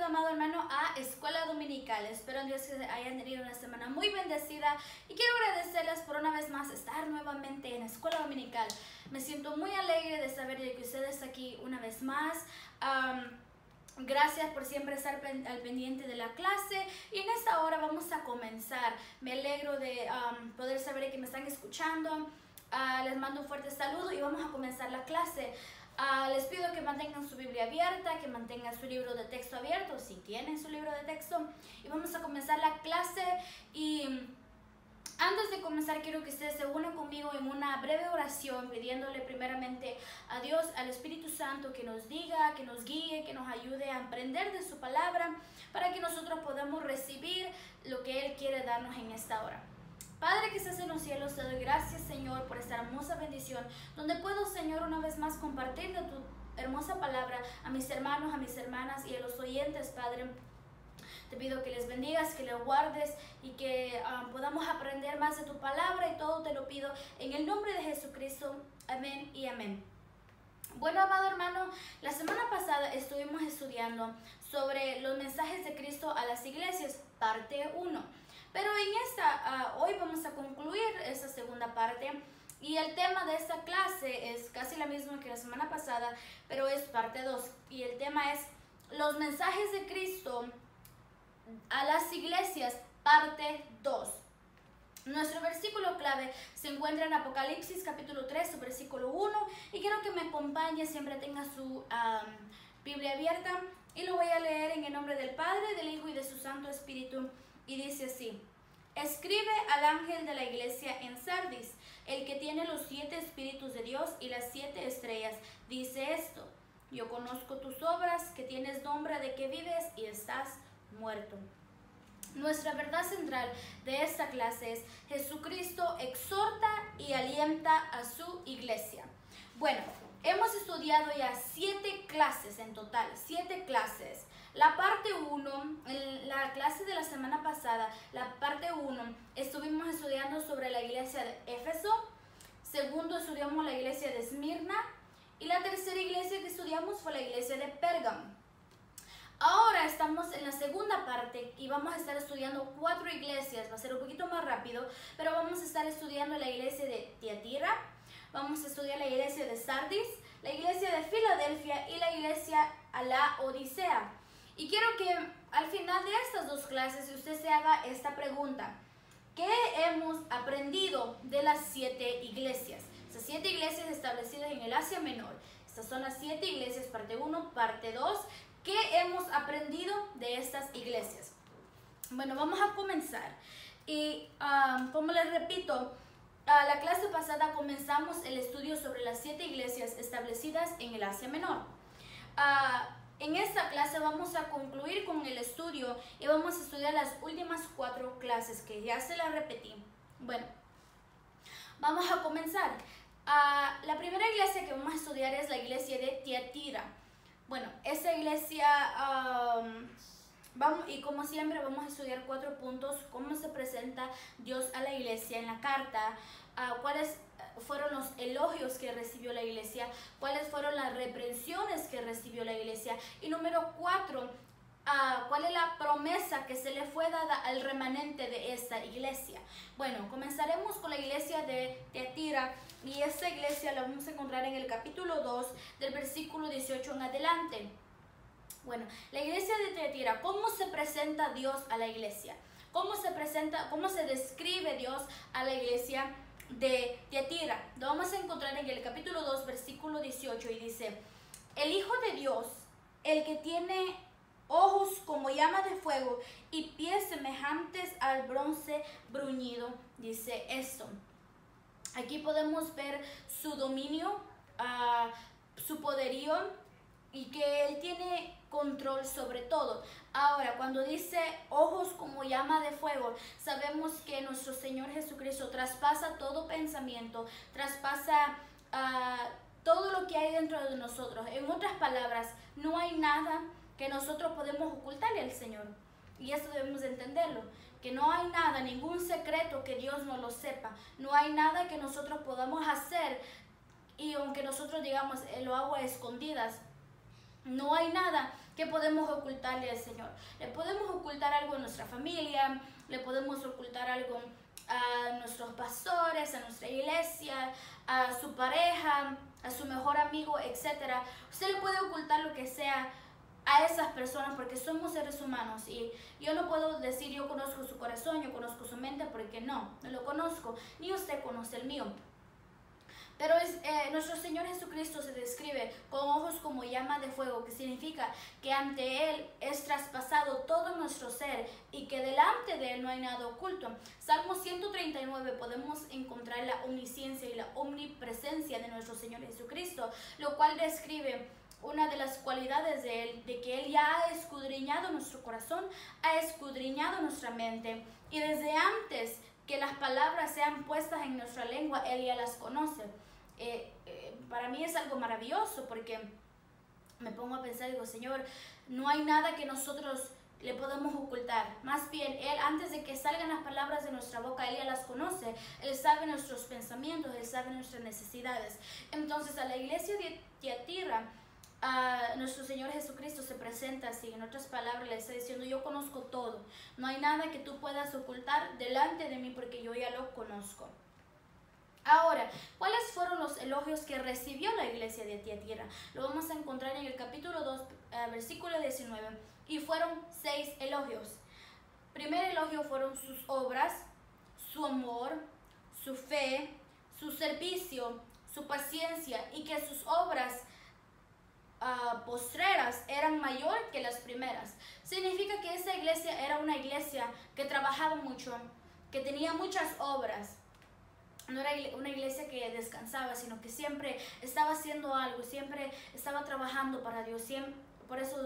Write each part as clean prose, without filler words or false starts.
amado hermano, a Escuela Dominical. Espero en Dios que hayan tenido una semana muy bendecida y quiero agradecerles por una vez más estar nuevamente en Escuela Dominical. Me siento muy alegre de saber de que ustedes aquí una vez más. Gracias por siempre estar al pendiente de la clase y en esta hora vamos a comenzar. Me alegro de poder saber que me están escuchando. Les mando un fuerte saludo y vamos a comenzar la clase. Les pido que mantengan su Biblia abierta, que mantengan su libro de texto abierto, si tienen su libro de texto. Y vamos a comenzar la clase. Y antes de comenzar, quiero que ustedes se unan conmigo en una breve oración, pidiéndole primeramente a Dios, al Espíritu Santo, que nos diga, que nos guíe, que nos ayude a aprender de su palabra, para que nosotros podamos recibir lo que Él quiere darnos en esta hora. Padre que estás en los cielos, te doy gracias, Señor, por esta hermosa bendición, donde puedo, Señor, una vez más compartir de tu hermosa palabra a mis hermanos, a mis hermanas y a los oyentes, Padre. Te pido que les bendigas, que les guardes y que podamos aprender más de tu palabra, y todo te lo pido en el nombre de Jesucristo. Amén y amén. Bueno, amado hermano, la semana pasada estuvimos estudiando sobre los mensajes de Cristo a las iglesias, parte 1. Pero hoy vamos a concluir esta segunda parte y el tema de esta clase es casi la misma que la semana pasada, pero es parte 2 y el tema es los mensajes de Cristo a las iglesias, parte 2. Nuestro versículo clave se encuentra en Apocalipsis capítulo 3, su versículo 1, y quiero que me acompañe, siempre tenga su Biblia abierta, y lo voy a leer en el nombre del Padre, del Hijo y de su Santo Espíritu. Y dice así: escribe al ángel de la iglesia en Sardis, el que tiene los 7 espíritus de Dios y las 7 estrellas, dice esto: yo conozco tus obras, que tienes nombre de que vives y estás muerto. Nuestra verdad central de esta clase es: Jesucristo exhorta y alienta a su iglesia. Bueno, hemos estudiado ya 7 clases en total, 7 clases. La parte 1, la clase de la semana pasada, la parte 1, estuvimos estudiando sobre la iglesia de Éfeso. Segundo, estudiamos la iglesia de Esmirna. Y la tercera iglesia que estudiamos fue la iglesia de Pérgamo. Ahora estamos en la segunda parte y vamos a estar estudiando 4 iglesias. Va a ser un poquito más rápido, pero vamos a estar estudiando la iglesia de Tiatira, vamos a estudiar la iglesia de Sardis, la iglesia de Filadelfia y la iglesia a la Odisea. Y quiero que al final de estas 2 clases usted se haga esta pregunta: ¿qué hemos aprendido de las 7 iglesias? Esas 7 iglesias establecidas en el Asia Menor. Estas son las 7 iglesias, parte 1, parte 2. ¿Qué hemos aprendido de estas iglesias? Bueno, vamos a comenzar. Y como les repito, la clase pasada comenzamos el estudio sobre las 7 iglesias establecidas en el Asia Menor. En esta clase vamos a concluir con el estudio y vamos a estudiar las últimas 4 clases que ya se las repetí. Bueno, vamos a comenzar. La primera iglesia que vamos a estudiar es la iglesia de Tiatira. Bueno, esa iglesia, y como siempre vamos a estudiar 4 puntos: cómo se presenta Dios a la iglesia en la carta, cuáles fueron los elogios que recibió la iglesia, cuáles fueron las reprensiones que recibió la iglesia, y número 4, cuál es la promesa que se le fue dada al remanente de esta iglesia. Bueno, comenzaremos con la iglesia de Tiatira, y esta iglesia la vamos a encontrar en el capítulo 2 del versículo 18 en adelante. Bueno, la iglesia de Tiatira, ¿cómo se presenta Dios a la iglesia? ¿Cómo se describe Dios a la iglesia de Tiatira? Lo vamos a encontrar en el capítulo 2, versículo 18, y dice: el Hijo de Dios, el que tiene ojos como llama de fuego y pies semejantes al bronce bruñido, dice esto. Aquí podemos ver su dominio, su poderío, y que Él tiene control sobre todo. Ahora, cuando dice ojos como llama de fuego, sabemos que nuestro Señor Jesucristo traspasa todo pensamiento, traspasa todo lo que hay dentro de nosotros. En otras palabras, no hay nada que nosotros podemos ocultarle al Señor. Y eso debemos de entenderlo, que no hay nada, ningún secreto que Dios no lo sepa. No hay nada que nosotros podamos hacer y aunque nosotros digamos lo hago a escondidas, No hay nada que podemos ocultarle al Señor. Le podemos ocultar algo a nuestra familia, le podemos ocultar algo a nuestros pastores, a nuestra iglesia, a su pareja, a su mejor amigo, etc. Usted le puede ocultar lo que sea a esas personas porque somos seres humanos y yo no puedo decir yo conozco su corazón, yo conozco su mente, porque no lo conozco, ni usted conoce el mío. Pero nuestro Señor Jesucristo se describe con ojos como llama de fuego, que significa que ante Él es traspasado todo nuestro ser y que delante de Él no hay nada oculto. Salmo 139 podemos encontrar la omnisciencia y la omnipresencia de nuestro Señor Jesucristo, lo cual describe una de las cualidades de Él, de que Él ya ha escudriñado nuestro corazón, ha escudriñado nuestra mente, y desde antes que las palabras sean puestas en nuestra lengua, Él ya las conoce. Para mí es algo maravilloso porque me pongo a pensar y digo, Señor, no hay nada que nosotros le podemos ocultar. Más bien, Él, antes de que salgan las palabras de nuestra boca, Él ya las conoce. Él sabe nuestros pensamientos, Él sabe nuestras necesidades. Entonces, a la iglesia de Tiatira, nuestro Señor Jesucristo se presenta así. En otras palabras, le está diciendo, yo conozco todo. No hay nada que tú puedas ocultar delante de mí porque yo ya lo conozco. Ahora, ¿cuáles fueron los elogios que recibió la iglesia de Tiatira? Lo vamos a encontrar en el capítulo 2, versículo 19. Y fueron 6 elogios. Primer elogio fueron sus obras, su amor, su fe, su servicio, su paciencia, y que sus obras postreras eran mayor que las primeras. Significa que esa iglesia era una iglesia que trabajaba mucho, que tenía muchas obras. No era una iglesia que descansaba, sino que siempre estaba haciendo algo, siempre estaba trabajando para Dios. Por eso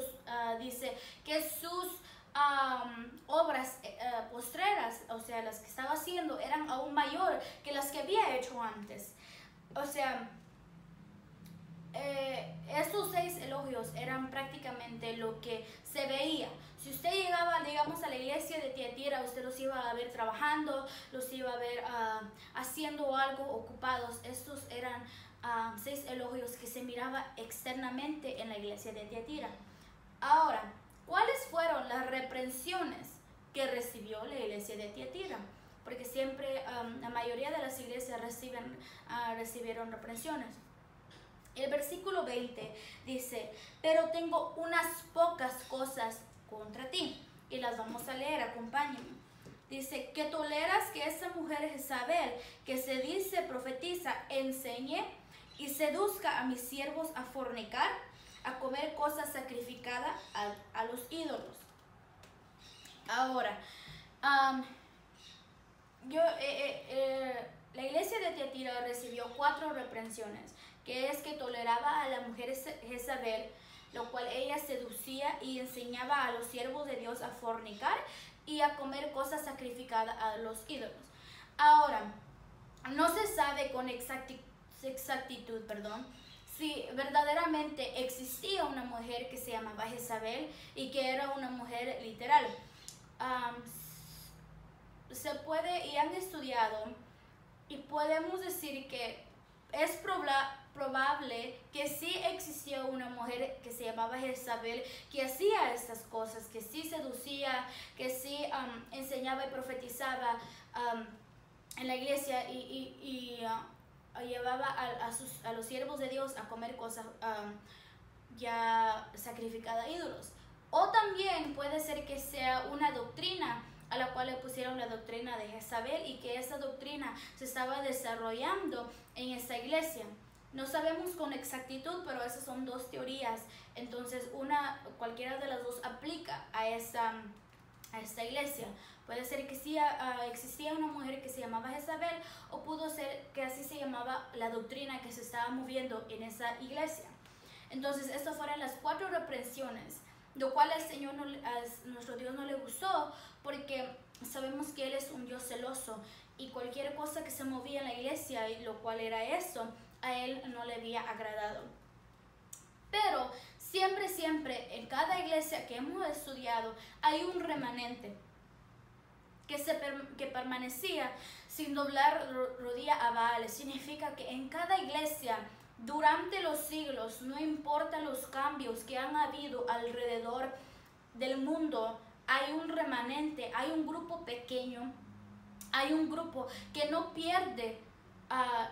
dice que sus obras postreras, o sea, las que estaba haciendo, eran aún mayor que las que había hecho antes. O sea, estos 6 elogios eran prácticamente lo que se veía. Si usted llegaba, digamos, a la iglesia de Tiatira, usted los iba a ver trabajando, los iba a ver haciendo algo, ocupados. Estos eran 6 elogios que se miraba externamente en la iglesia de Tiatira. Ahora, ¿cuáles fueron las reprensiones que recibió la iglesia de Tiatira? Porque siempre, la mayoría de las iglesias recibieron reprensiones. El versículo 20 dice, pero tengo unas pocas cosas contra ti. Y las vamos a leer, acompáñenme. Dice, que toleras que esa mujer Jezabel, que se dice profetiza, enseñe y seduzca a mis siervos a fornicar, a comer cosas sacrificadas a los ídolos. Ahora, la iglesia de Tiatira recibió 4 reprensiones, que es que toleraba a la mujer Jezabel, lo cual ella seducía y enseñaba a los siervos de Dios a fornicar y a comer cosas sacrificadas a los ídolos. Ahora, no se sabe con exactitud, si verdaderamente existía una mujer que se llamaba Jezabel y que era una mujer literal. Se puede, y han estudiado, y podemos decir que es probable que sí existía una mujer que se llamaba Jezabel, que hacía estas cosas, que sí seducía, que sí enseñaba y profetizaba en la iglesia y llevaba a los siervos de Dios a comer cosas ya sacrificadas a ídolos. O también puede ser que sea una doctrina a la cual le pusieron la doctrina de Jezabel y que esa doctrina se estaba desarrollando en esa iglesia. No sabemos con exactitud, pero esas son 2 teorías. Entonces, cualquiera de las dos aplica a esta iglesia. Puede ser que sí existía una mujer que se llamaba Jezabel, o pudo ser que así se llamaba la doctrina que se estaba moviendo en esa iglesia. Entonces, estas fueron las 4 reprensiones, lo cual al Señor, a nuestro Dios no le gustó, porque sabemos que Él es un Dios celoso y cualquier cosa que se movía en la iglesia, y lo cual era eso, a Él no le había agradado. Pero siempre, en cada iglesia que hemos estudiado, hay un remanente que permanecía sin doblar rodilla a Baal. Significa que en cada iglesia durante los siglos, no importa los cambios que han habido alrededor del mundo, hay un remanente, hay un grupo pequeño, hay un grupo que no pierde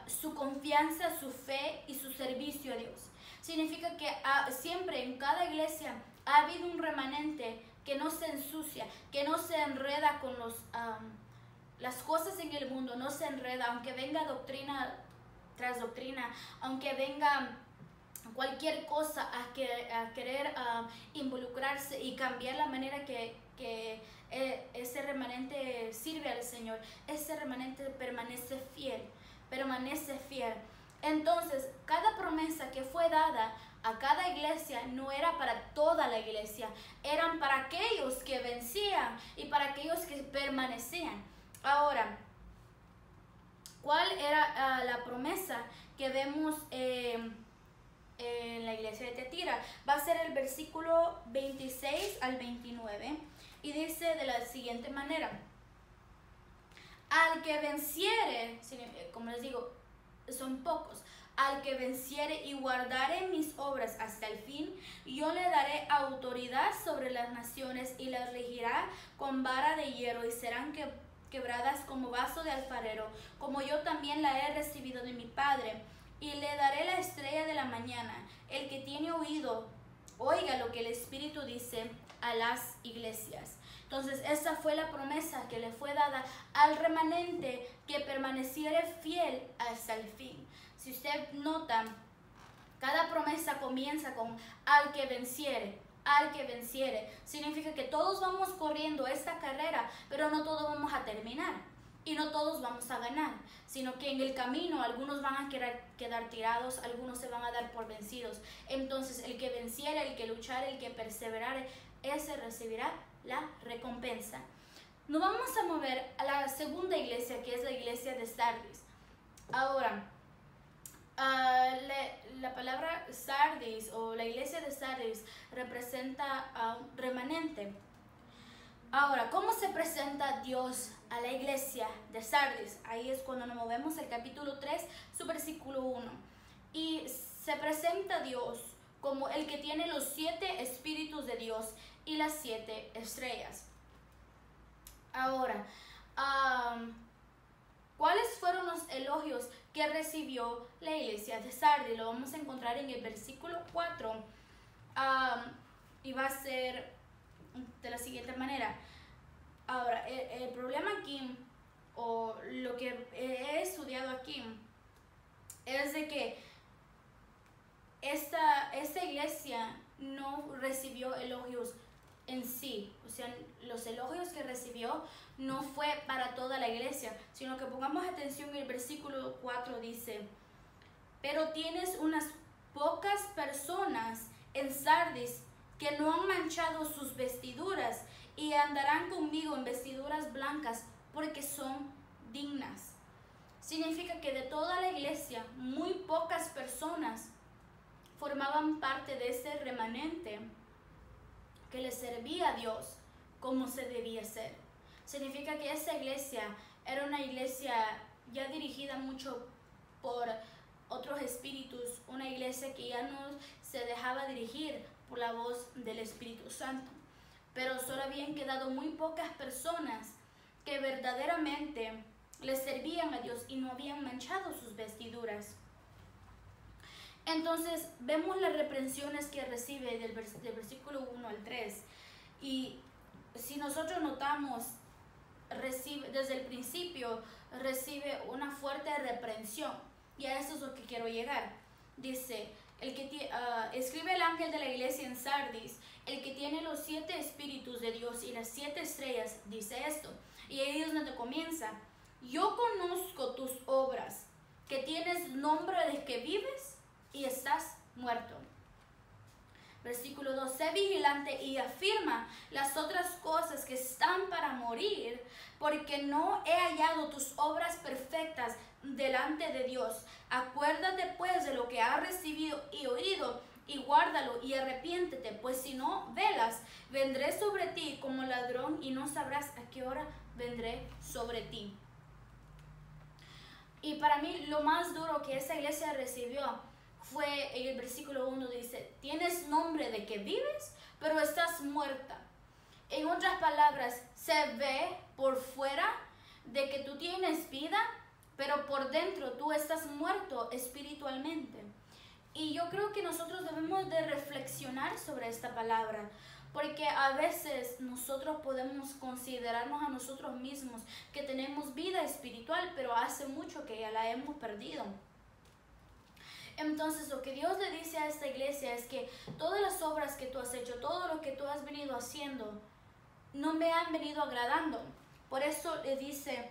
su confianza, su fe y su servicio a Dios. Significa que siempre en cada iglesia ha habido un remanente que no se ensucia, que no se enreda con las cosas en el mundo, no se enreda, aunque venga doctrina tras doctrina, aunque venga cualquier cosa a querer involucrarse y cambiar la manera que ese remanente sirve al Señor. Ese remanente permanece fiel, permanece fiel. Entonces, cada promesa que fue dada a cada iglesia no era para toda la iglesia, eran para aquellos que vencían y para aquellos que permanecían. Ahora, ¿cuál era la promesa que vemos en la iglesia de Tiatira? Va a ser el versículo 26 al 29 y dice de la siguiente manera: al que venciere, como les digo, son pocos, al que venciere y guardare mis obras hasta el fin, yo le daré autoridad sobre las naciones y las regirá con vara de hierro, y serán quebradas como vaso de alfarero, como yo también la he recibido de mi Padre. Y le daré la estrella de la mañana. El que tiene oído, oiga lo que el Espíritu dice a las iglesias. Entonces, esa fue la promesa que le fue dada al remanente que permaneciere fiel hasta el fin. Si usted nota, cada promesa comienza con al que venciere. Al que venciere. Significa que todos vamos corriendo esta carrera, pero no todos vamos a terminar. Y no todos vamos a ganar, sino que en el camino algunos van a quedar tirados, algunos se van a dar por vencidos. Entonces, el que venciere, el que luchare, el que perseverare, ese recibirá la recompensa. Nos vamos a mover a la segunda iglesia, que es la iglesia de Sardis. Ahora, la palabra Sardis o la iglesia de Sardis representa a un remanente. Ahora, ¿cómo se presenta Dios a la iglesia de Sardis? Ahí es cuando nos movemos al capítulo 3, su versículo 1. Y se presenta Dios como el que tiene los 7 espíritus de Dios y las 7 estrellas. Ahora, ¿cuáles fueron los elogios que recibió la iglesia de Sardis? Lo vamos a encontrar en el versículo 4. Y va a ser de la siguiente manera. Ahora, el problema aquí, o lo que he estudiado aquí, es de que esta iglesia no recibió elogios en sí. O sea, los elogios que recibió no fue para toda la iglesia, sino que pongamos atención en el versículo 4, dice: pero tienes unas pocas personas en Sardis que no han manchado sus vestiduras y andarán conmigo en vestiduras blancas porque son dignas. Significa que de toda la iglesia, muy pocas personas formaban parte de ese remanente que le servía a Dios como se debía ser. Significa que esa iglesia era una iglesia ya dirigida mucho por otros espíritus, una iglesia que ya no se dejaba dirigir por la voz del Espíritu Santo. Pero solo habían quedado muy pocas personas que verdaderamente le servían a Dios y no habían manchado sus vestiduras. Entonces vemos las reprensiones que recibe del versículo 1 al 3. Y si nosotros notamos, desde el principio recibe una fuerte reprensión. Y a eso es lo que quiero llegar. Dice: escribe el ángel de la iglesia en Sardis, el que tiene los 7 espíritus de Dios y las 7 estrellas, dice esto. Y ahí es donde comienza: yo conozco tus obras, que tienes nombre de que vives y estás muerto. Versículo 2: sé vigilante y afirma las otras cosas que están para morir, porque no he hallado tus obras perfectas delante de Dios. Acuérdate pues de lo que has recibido y oído, y guárdalo y arrepiéntete, pues si no velas, vendré sobre ti como ladrón y no sabrás a qué hora vendré sobre ti. Y para mí lo más duro que esa iglesia recibió fue en el versículo 1, dice, tienes nombre de que vives, pero estás muerta. En otras palabras, se ve por fuera de que tú tienes vida, pero por dentro tú estás muerto espiritualmente. Y yo creo que nosotros debemos de reflexionar sobre esta palabra, porque a veces nosotros podemos considerarnos a nosotros mismos que tenemos vida espiritual, pero hace mucho que ya la hemos perdido. Entonces lo que Dios le dice a esta iglesia es que todas las obras que tú has hecho, todo lo que tú has venido haciendo, no me han venido agradando. Por eso le dice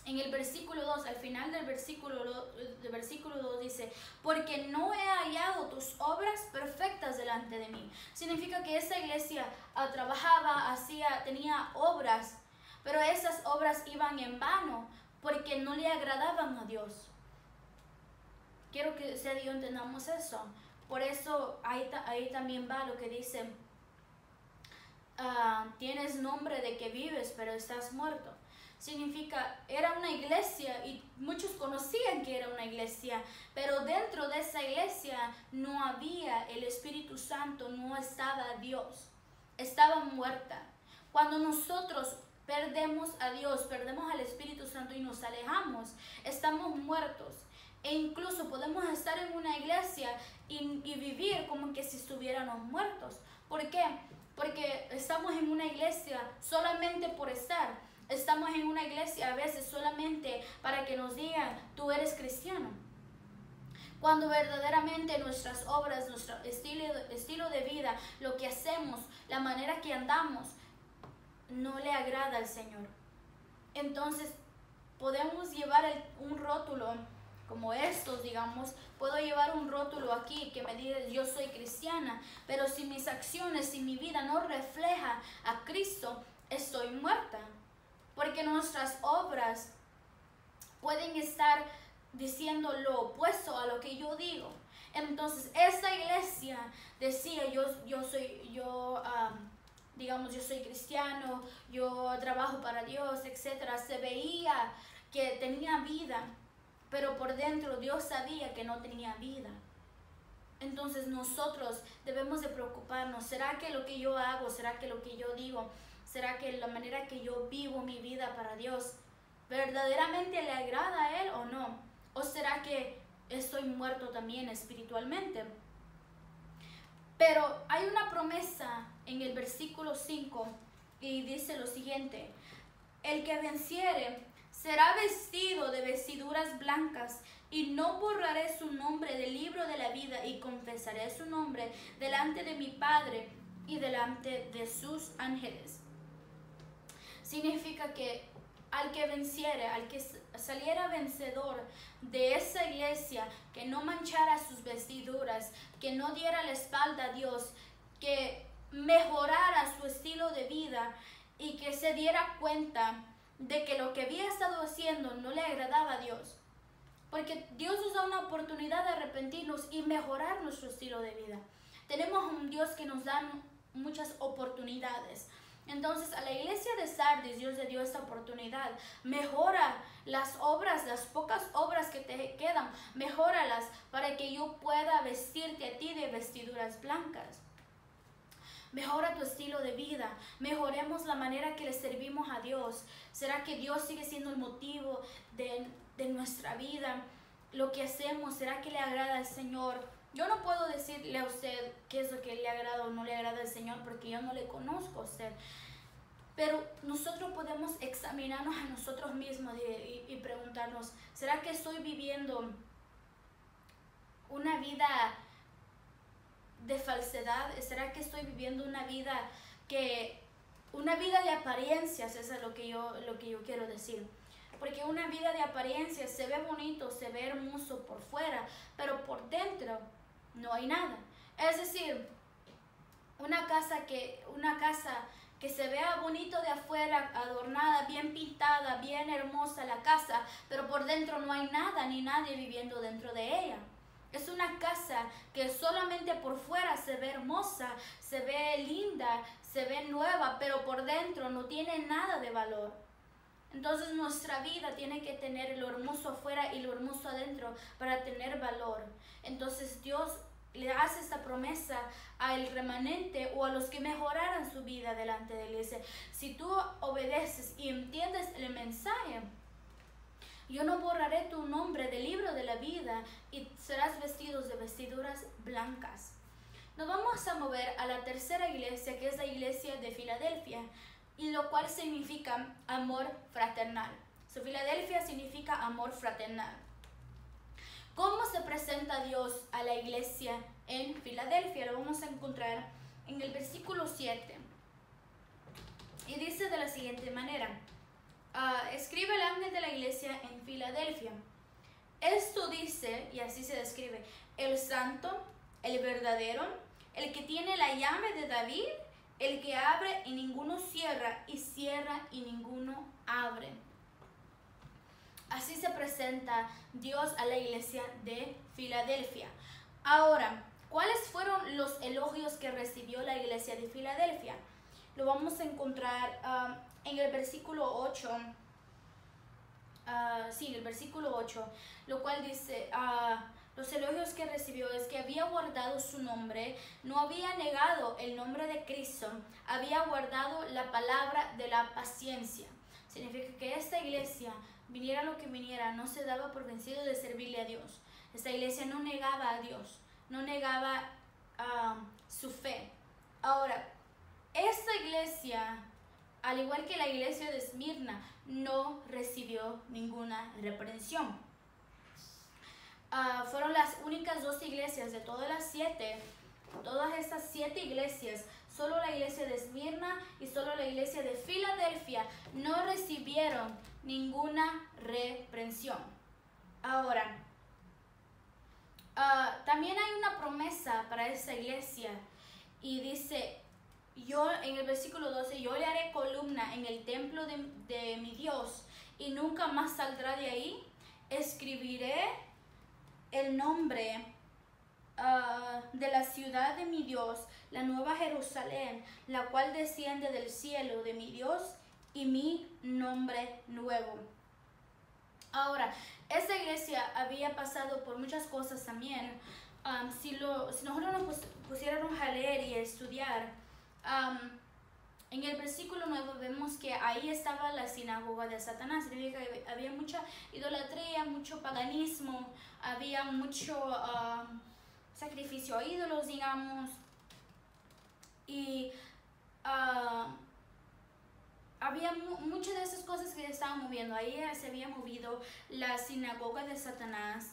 en el versículo 2, al final del versículo 2 dice, porque no he hallado tus obras perfectas delante de mí. Significa que esa iglesia trabajaba, tenía obras, pero esas obras iban en vano porque no le agradaban a Dios. Quiero que usted y yo entendamos eso. Por eso ahí también va lo que dice, tienes nombre de que vives, pero estás muerto. Significa, era una iglesia y muchos conocían que era una iglesia, pero dentro de esa iglesia no había el Espíritu Santo, no estaba Dios, estaba muerta. Cuando nosotros perdemos a Dios, perdemos al Espíritu Santo y nos alejamos, estamos muertos. E incluso podemos estar en una iglesia y vivir como que si estuviéramos muertos. ¿Por qué? Porque estamos en una iglesia solamente por estar. Estamos en una iglesia a veces solamente para que nos digan, tú eres cristiano. Cuando verdaderamente nuestras obras, nuestro estilo de vida, lo que hacemos, la manera que andamos, no le agrada al Señor. Entonces, podemos llevar un rótulo como estos, digamos, puedo llevar un rótulo aquí que me diga yo soy cristiana, pero si mis acciones, si mi vida no refleja a Cristo, estoy muerta. Porque nuestras obras pueden estar diciendo lo opuesto a lo que yo digo. Entonces, esta iglesia decía, yo soy cristiano, yo trabajo para Dios, etc. Se veía que tenía vida, pero por dentro Dios sabía que no tenía vida. Entonces nosotros debemos de preocuparnos. ¿Será que lo que yo hago, será que lo que yo digo, será que la manera que yo vivo mi vida para Dios verdaderamente le agrada a Él o no? ¿O será que estoy muerto también espiritualmente? Pero hay una promesa en el versículo 5 y dice lo siguiente: el que venciere será vestido de vestiduras blancas, y no borraré su nombre del libro de la vida, y confesaré su nombre delante de mi Padre y delante de sus ángeles. Significa que al que venciere, al que saliera vencedor de esa iglesia, que no manchara sus vestiduras, que no diera la espalda a Dios, que mejorara su estilo de vida y que se diera cuenta de que lo que había estado haciendo no le agradaba a Dios. Porque Dios nos da una oportunidad de arrepentirnos y mejorar nuestro estilo de vida. Tenemos un Dios que nos da muchas oportunidades. Entonces a la iglesia de Sardis Dios le dio esta oportunidad. Mejora las obras, las pocas obras que te quedan, mejóralas para que yo pueda vestirte a ti de vestiduras blancas. Mejora tu estilo de vida. Mejoremos la manera que le servimos a Dios. ¿Será que Dios sigue siendo el motivo de nuestra vida? Lo que hacemos, ¿será que le agrada al Señor? Yo no puedo decirle a usted qué es lo que le agrada o no le agrada al Señor, porque yo no le conozco a usted. Pero nosotros podemos examinarnos a nosotros mismos y preguntarnos, ¿será que estoy viviendo una vida de falsedad? ¿Será que estoy viviendo una vida de apariencias? Eso es lo que yo quiero decir. Porque una vida de apariencias se ve bonito, se ve hermoso por fuera, pero por dentro no hay nada. Es decir, una casa que se vea bonito de afuera, adornada, bien pintada, bien hermosa la casa, pero por dentro no hay nada ni nadie viviendo dentro de ella. Es una casa que solamente por fuera se ve hermosa, se ve linda, se ve nueva, pero por dentro no tiene nada de valor. Entonces nuestra vida tiene que tener lo hermoso afuera y lo hermoso adentro para tener valor. Entonces Dios le hace esta promesa al remanente o a los que mejoraran su vida delante de él. Dice, si tú obedeces y entiendes el mensaje, yo no borraré tu nombre del libro de la vida y serás vestidos de vestiduras blancas. Nos vamos a mover a la tercera iglesia, que es la iglesia de Filadelfia, y lo cual significa amor fraternal. Filadelfia significa amor fraternal. ¿Cómo se presenta Dios a la iglesia en Filadelfia? Lo vamos a encontrar en el versículo 7. Y dice de la siguiente manera: escribe el ángel de la iglesia en Filadelfia. Esto dice, y así se describe, el santo, el verdadero, el que tiene la llave de David, el que abre y ninguno cierra, y cierra y ninguno abre. Así se presenta Dios a la iglesia de Filadelfia. Ahora, ¿cuáles fueron los elogios que recibió la iglesia de Filadelfia? Lo vamos a encontrar en el versículo 8. El versículo 8, lo cual dice, los elogios que recibió es que había guardado su nombre, no había negado el nombre de Cristo, había guardado la palabra de la paciencia. Significa que esta iglesia, viniera lo que viniera, no se daba por vencido de servirle a Dios. Esta iglesia no negaba a Dios, no negaba su fe. Ahora, esta iglesia, al igual que la iglesia de Esmirna, no recibió ninguna reprensión. Fueron las únicas dos iglesias de todas estas siete iglesias, solo la iglesia de Esmirna y solo la iglesia de Filadelfia no recibieron ninguna reprensión. Ahora, también hay una promesa para esta iglesia y dice, yo en el versículo 12, yo le haré columna en el templo de mi Dios y nunca más saldrá de ahí. Escribiré el nombre de la ciudad de mi Dios, la nueva Jerusalén, la cual desciende del cielo de mi Dios, y mi nombre nuevo. Ahora, esta iglesia había pasado por muchas cosas también. Si nosotros nos pusiéramos a leer y a estudiar, en el versículo 9 vemos que ahí estaba la sinagoga de Satanás. Significa que había mucha idolatría, mucho paganismo, había mucho sacrificio a ídolos, digamos, y había muchas de esas cosas que se estaban moviendo. Ahí se había movido la sinagoga de Satanás.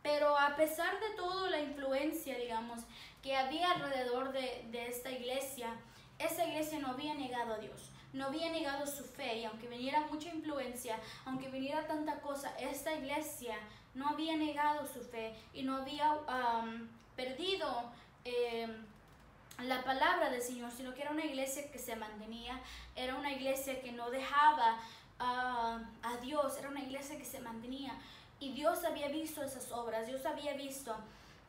Pero a pesar de toda la influencia, digamos, que había alrededor de esta iglesia no había negado a Dios, no había negado su fe, y aunque viniera mucha influencia, aunque viniera tanta cosa, esta iglesia no había negado su fe y no había perdido la palabra del Señor, sino que era una iglesia que se mantenía, era una iglesia que no dejaba a Dios, era una iglesia que se mantenía. Y Dios había visto esas obras, Dios había visto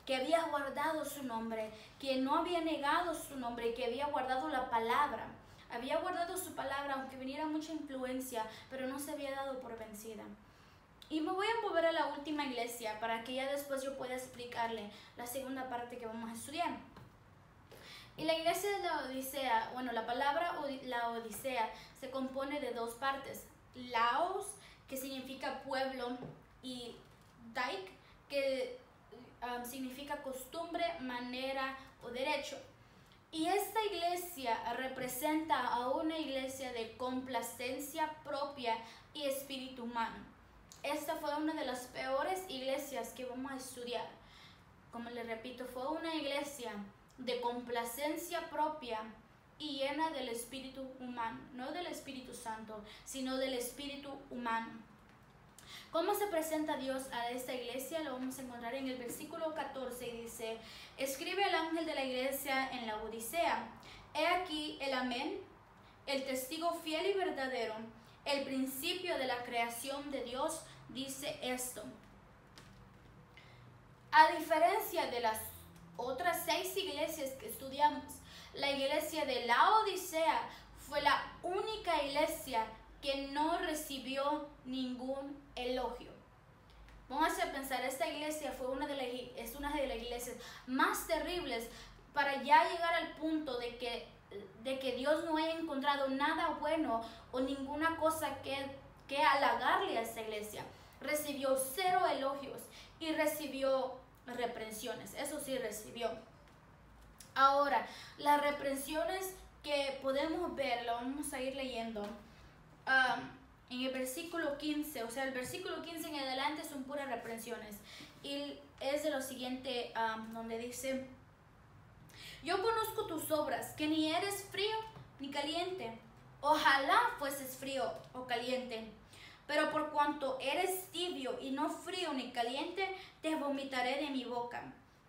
que había guardado su nombre, que no había negado su nombre, que había guardado la palabra. Había guardado su palabra, aunque viniera mucha influencia, pero no se había dado por vencida. Y me voy a mover a la última iglesia para que ya después yo pueda explicarle la segunda parte que vamos a estudiar. Y la iglesia de la Odisea, bueno, la palabra la Odisea se compone de dos partes. Laos, que significa pueblo, y Daik, que significa costumbre, manera o derecho. Y esta iglesia representa a una iglesia de complacencia propia y espíritu humano. Esta fue una de las peores iglesias que vamos a estudiar. Como les repito, fue una iglesia de complacencia propia y llena del espíritu humano, no del Espíritu Santo, sino del espíritu humano. ¿Cómo se presenta Dios a esta iglesia? Lo vamos a encontrar en el versículo 14 y dice: escribe el ángel de la iglesia en la Odisea. He aquí el amén, el testigo fiel y verdadero, el principio de la creación de Dios, dice esto. A diferencia de las otras 6 iglesias que estudiamos, la iglesia de la Odisea fue la única iglesia que no recibió ningún elogio. Pónganse a pensar, esta iglesia es una de las iglesias más terribles, para ya llegar al punto de que Dios no haya encontrado nada bueno o ninguna cosa que halagarle a esta iglesia. Recibió 0 elogios y recibió reprensiones. Eso sí recibió. Ahora, las reprensiones que podemos ver, lo vamos a ir leyendo. En el versículo 15, o sea, el versículo 15 en adelante son puras reprensiones. Y es de lo siguiente, donde dice: yo conozco tus obras, que ni eres frío ni caliente. Ojalá fueses frío o caliente. Pero por cuanto eres tibio y no frío ni caliente, te vomitaré de mi boca.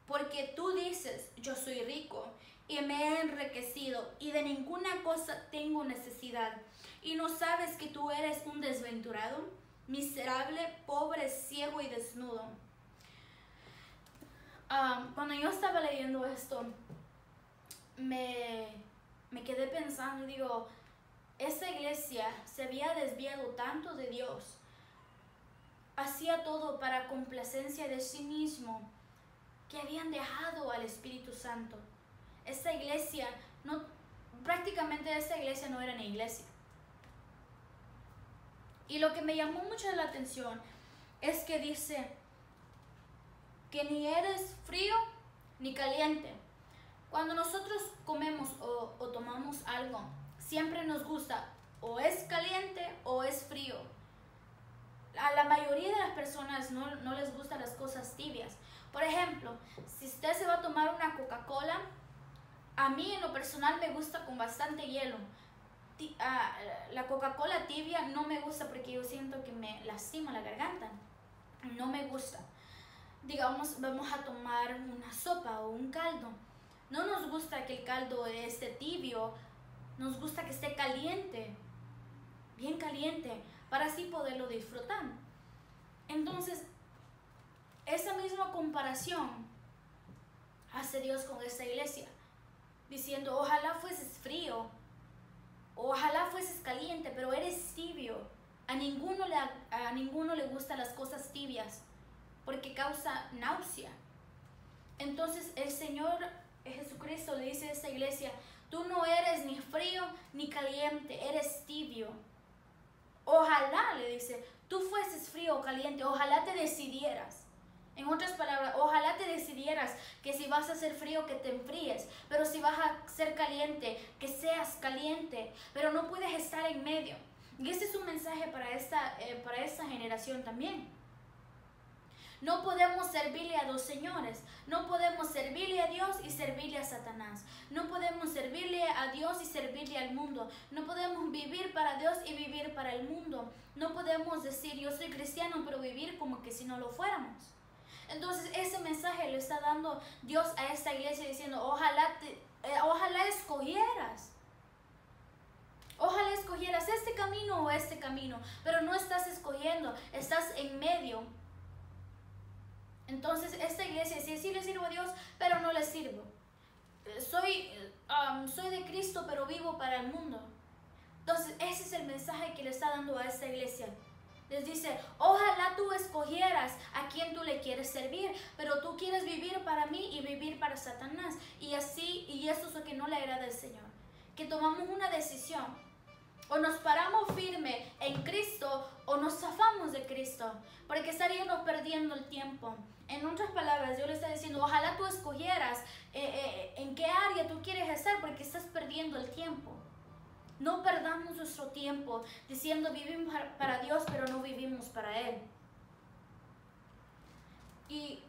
Porque tú dices: yo soy rico y me he enriquecido y de ninguna cosa tengo necesidad. Y no sabes que tú eres un desventurado, miserable, pobre, ciego y desnudo. Cuando yo estaba leyendo esto, me quedé pensando y digo, esta iglesia se había desviado tanto de Dios, hacía todo para complacencia de sí mismo, que habían dejado al Espíritu Santo. Esta iglesia, prácticamente esta iglesia no era una iglesia. Y lo que me llamó mucho la atención es que dice que ni eres frío ni caliente. Cuando nosotros comemos o tomamos algo, siempre nos gusta o es caliente o es frío. A la mayoría de las personas no les gustan las cosas tibias. Por ejemplo, si usted se va a tomar una Coca-Cola, a mí en lo personal me gusta con bastante hielo. La Coca-Cola tibia no me gusta porque yo siento que me lastima la garganta. No me gusta. Digamos, vamos a tomar una sopa o un caldo. No nos gusta que el caldo esté tibio, nos gusta que esté caliente, bien caliente, para así poderlo disfrutar. Entonces, esa misma comparación hace Dios con esta iglesia, diciendo: ojalá fueses frío, ojalá fueses caliente, pero eres tibio. A ninguno le gustan las cosas tibias, porque causa náusea. Entonces el Señor Jesucristo le dice a esta iglesia: tú no eres ni frío ni caliente, eres tibio. Ojalá, le dice, tú fueses frío o caliente, ojalá te decidieras. En otras palabras, ojalá te decidieras que si vas a ser frío, que te enfríes, pero si vas a ser caliente, que seas caliente, pero no puedes estar en medio. Y este es un mensaje para esta generación también. No podemos servirle a dos señores. No podemos servirle a Dios y servirle a Satanás. No podemos servirle a Dios y servirle al mundo. No podemos vivir para Dios y vivir para el mundo. No podemos decir: yo soy cristiano, pero vivir como que si no lo fuéramos. Entonces ese mensaje le está dando Dios a esta iglesia, diciendo: ojalá escogieras. Ojalá escogieras este camino o este camino, pero no estás escogiendo, estás en medio. Entonces esta iglesia sí le sirvo a Dios, pero no le sirvo. Soy de Cristo, pero vivo para el mundo. Entonces ese es el mensaje que le está dando a esta iglesia. Les dice: ojalá tú escogieras a quien tú le quieres servir, pero tú quieres vivir para mí y vivir para Satanás. Y eso es lo que no le agrada al Señor. Que tomamos una decisión. O nos paramos firme en Cristo o nos zafamos de Cristo, porque estaríamos perdiendo el tiempo. En otras palabras, Dios le está diciendo: ojalá tú escogieras en qué área tú quieres estar, porque estás perdiendo el tiempo. No perdamos nuestro tiempo diciendo vivimos para Dios, pero no vivimos para Él. Y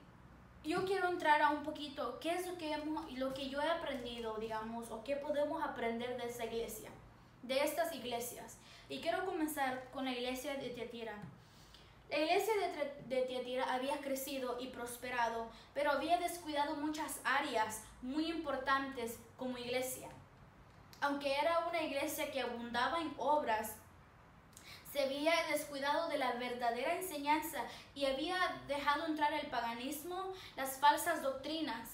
yo quiero entrar a un poquito qué es lo que yo he aprendido, digamos, o qué podemos aprender de esta iglesia, de estas iglesias. Y quiero comenzar con la iglesia de Tiatira. La iglesia de Tiatira había crecido y prosperado, pero había descuidado muchas áreas muy importantes como iglesia. Aunque era una iglesia que abundaba en obras, se había descuidado de la verdadera enseñanza y había dejado entrar el paganismo, las falsas doctrinas.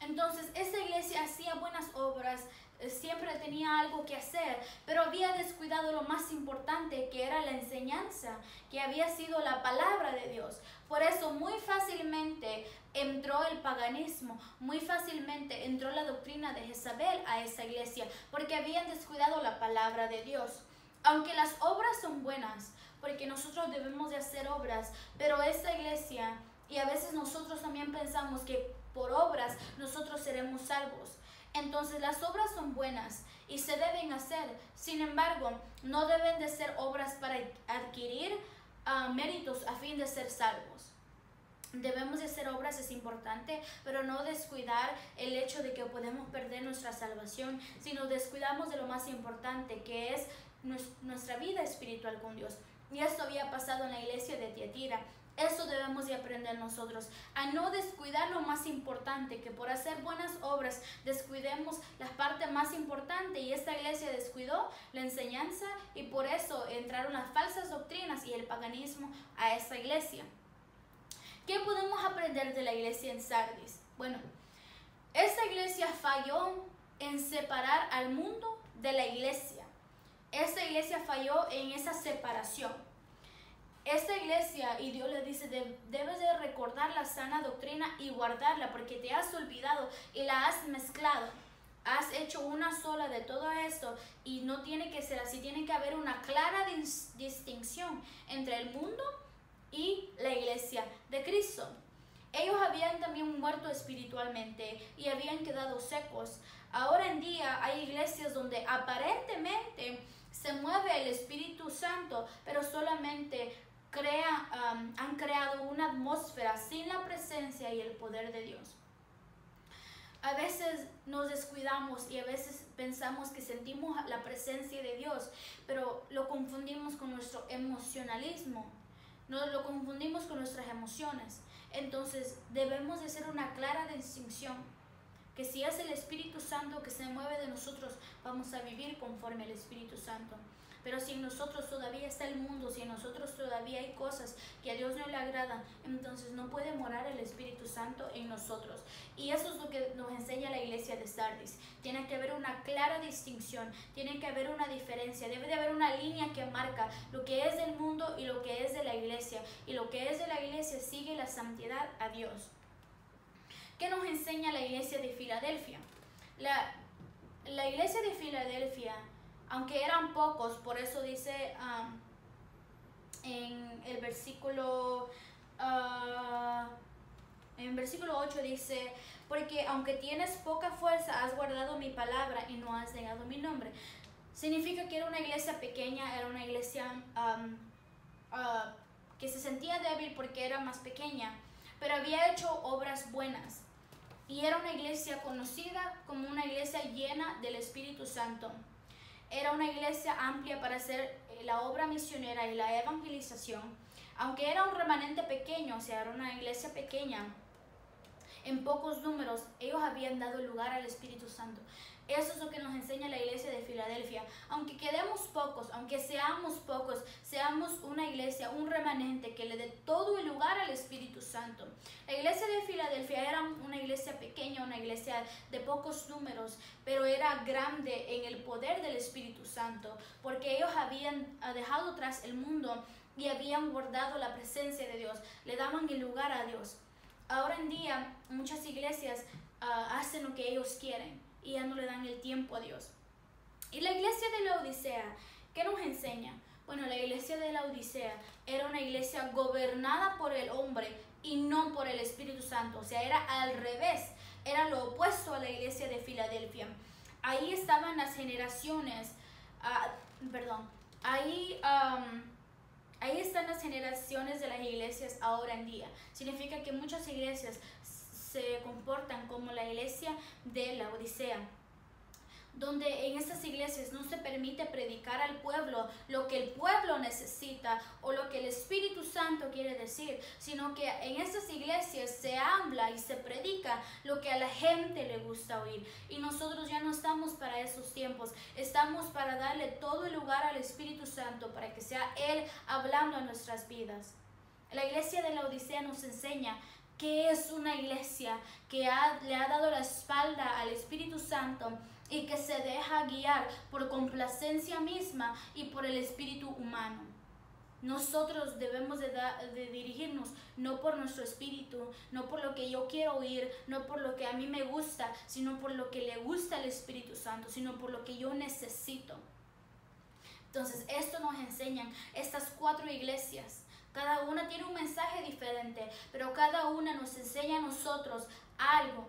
Entonces, esta iglesia hacía buenas obras, siempre tenía algo que hacer, pero había descuidado lo más importante, que era la enseñanza, que había sido la palabra de Dios. Por eso muy fácilmente entró el paganismo, muy fácilmente entró la doctrina de Jezabel a esa iglesia, porque habían descuidado la palabra de Dios. Aunque las obras son buenas, porque nosotros debemos de hacer obras, pero esta iglesia, y a veces nosotros también pensamos que por obras nosotros seremos salvos. Entonces las obras son buenas y se deben hacer. Sin embargo, no deben de ser obras para adquirir méritos a fin de ser salvos. Debemos de hacer obras, es importante, pero no descuidar el hecho de que podemos perder nuestra salvación, sino descuidamos de lo más importante, que es nuestra vida espiritual con Dios. Y esto había pasado en la iglesia de Tiatira. Eso debemos de aprender nosotros, a no descuidar lo más importante, que por hacer buenas obras descuidemos la parte más importante, y esta iglesia descuidó la enseñanza y por eso entraron las falsas doctrinas y el paganismo a esta iglesia. ¿Qué podemos aprender de la iglesia en Sardis? Bueno, esta iglesia falló en separar al mundo de la iglesia. Esta iglesia falló en esa separación. Esta iglesia, y Dios le dice, debes de recordar la sana doctrina y guardarla, porque te has olvidado y la has mezclado. Has hecho una sola de todo esto y no tiene que ser así. Tiene que haber una clara distinción entre el mundo y la iglesia de Cristo. Ellos habían también muerto espiritualmente y habían quedado secos. Ahora en día hay iglesias donde aparentemente se mueve el Espíritu Santo, pero solamente han creado una atmósfera sin la presencia y el poder de Dios. A veces nos descuidamos y a veces pensamos que sentimos la presencia de Dios, pero lo confundimos con nuestro emocionalismo, lo confundimos con nuestras emociones. Entonces debemos de hacer una clara distinción, que si es el Espíritu Santo que se mueve de nosotros, vamos a vivir conforme al Espíritu Santo. Pero si en nosotros todavía está el mundo, si en nosotros todavía hay cosas que a Dios no le agradan, entonces no puede morar el Espíritu Santo en nosotros. Y eso es lo que nos enseña la iglesia de Sardis. Tiene que haber una clara distinción, tiene que haber una diferencia, debe de haber una línea que marca lo que es del mundo y lo que es de la iglesia. Y lo que es de la iglesia sigue la santidad a Dios. ¿Qué nos enseña la iglesia de Filadelfia? La iglesia de Filadelfia, aunque eran pocos, por eso dice en el versículo 8 dice, porque aunque tienes poca fuerza, has guardado mi palabra y no has negado mi nombre. Significa que era una iglesia pequeña, era una iglesia que se sentía débil porque era más pequeña, pero había hecho obras buenas. Y era una iglesia conocida como una iglesia llena del Espíritu Santo. Era una iglesia amplia para hacer la obra misionera y la evangelización. Aunque era un remanente pequeño, o sea, era una iglesia pequeña, en pocos números, ellos habían dado lugar al Espíritu Santo. Eso es lo que nos enseña la iglesia de Filadelfia. Aunque quedemos pocos, aunque seamos pocos, seamos una iglesia, un remanente que le dé todo el lugar al Espíritu Santo. La iglesia de Filadelfia era una iglesia pequeña, una iglesia de pocos números, pero era grande en el poder del Espíritu Santo, porque ellos habían dejado atrás el mundo y habían guardado la presencia de Dios, le daban el lugar a Dios. Ahora en día, muchas iglesias hacen lo que ellos quieren y ya no le dan el tiempo a Dios. Y la iglesia de la Odisea, ¿qué nos enseña? Bueno, la iglesia de la Odisea era una iglesia gobernada por el hombre y no por el Espíritu Santo. O sea, era al revés, era lo opuesto a la iglesia de Filadelfia. Ahí estaban las generaciones, ahí están las generaciones de las iglesias ahora en día. Significa que muchas iglesias se comportan como la iglesia de la Odisea, donde en estas iglesias no se permite predicar al pueblo lo que el pueblo necesita o lo que el Espíritu Santo quiere decir, sino que en estas iglesias se habla y se predica lo que a la gente le gusta oír. Y nosotros ya no estamos para esos tiempos, estamos para darle todo el lugar al Espíritu Santo para que sea Él hablando a nuestras vidas. La iglesia de la Odisea nos enseña que es una iglesia que le ha dado la espalda al Espíritu Santo y que se deja guiar por complacencia misma y por el espíritu humano. Nosotros debemos de dirigirnos no por nuestro espíritu, no por lo que yo quiero oír, no por lo que a mí me gusta, sino por lo que le gusta al Espíritu Santo, sino por lo que yo necesito. Entonces, esto nos enseñan estas 4 iglesias. Cada una tiene un mensaje diferente, pero cada una nos enseña a nosotros algo.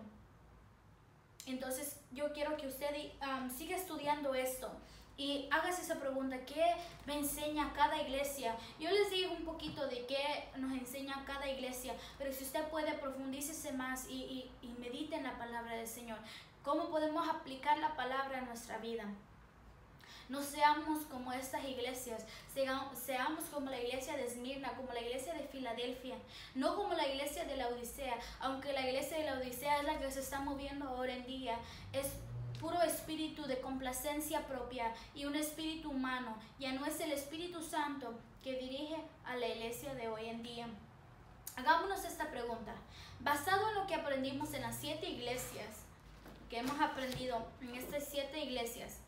Entonces, yo quiero que usted siga estudiando esto y hágase esa pregunta: ¿qué me enseña cada iglesia? Yo les digo un poquito de qué nos enseña cada iglesia, pero si usted puede, profundícese más y medite en la palabra del Señor. ¿Cómo podemos aplicar la palabra a nuestra vida? No seamos como estas iglesias, seamos como la iglesia de Esmirna, como la iglesia de Filadelfia, no como la iglesia de Laodicea, aunque la iglesia de Laodicea es la que se está moviendo ahora en día. Es puro espíritu de complacencia propia y un espíritu humano. Ya no es el Espíritu Santo que dirige a la iglesia de hoy en día. Hagámonos esta pregunta. Basado en lo que aprendimos en las 7 iglesias, que hemos aprendido en estas 7 iglesias,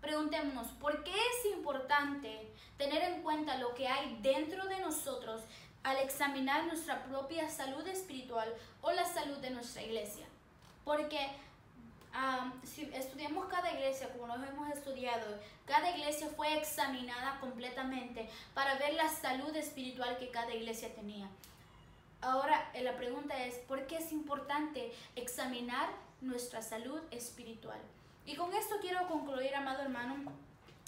preguntémonos, ¿por qué es importante tener en cuenta lo que hay dentro de nosotros al examinar nuestra propia salud espiritual o la salud de nuestra iglesia? Porque si estudiamos cada iglesia, como nos hemos estudiado, cada iglesia fue examinada completamente para ver la salud espiritual que cada iglesia tenía. Ahora la pregunta es, ¿por qué es importante examinar nuestra salud espiritual? Y con esto quiero concluir, amado hermano.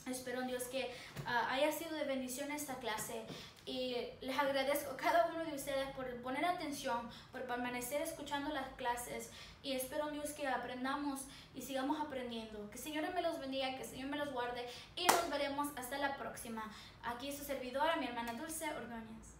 Espero en Dios que haya sido de bendición esta clase, y les agradezco a cada uno de ustedes por poner atención, por permanecer escuchando las clases, y espero en Dios que aprendamos y sigamos aprendiendo. Que el Señor me los bendiga, que el Señor me los guarde, y nos veremos hasta la próxima. Aquí es su servidora, mi hermana Dulce Ordóñez.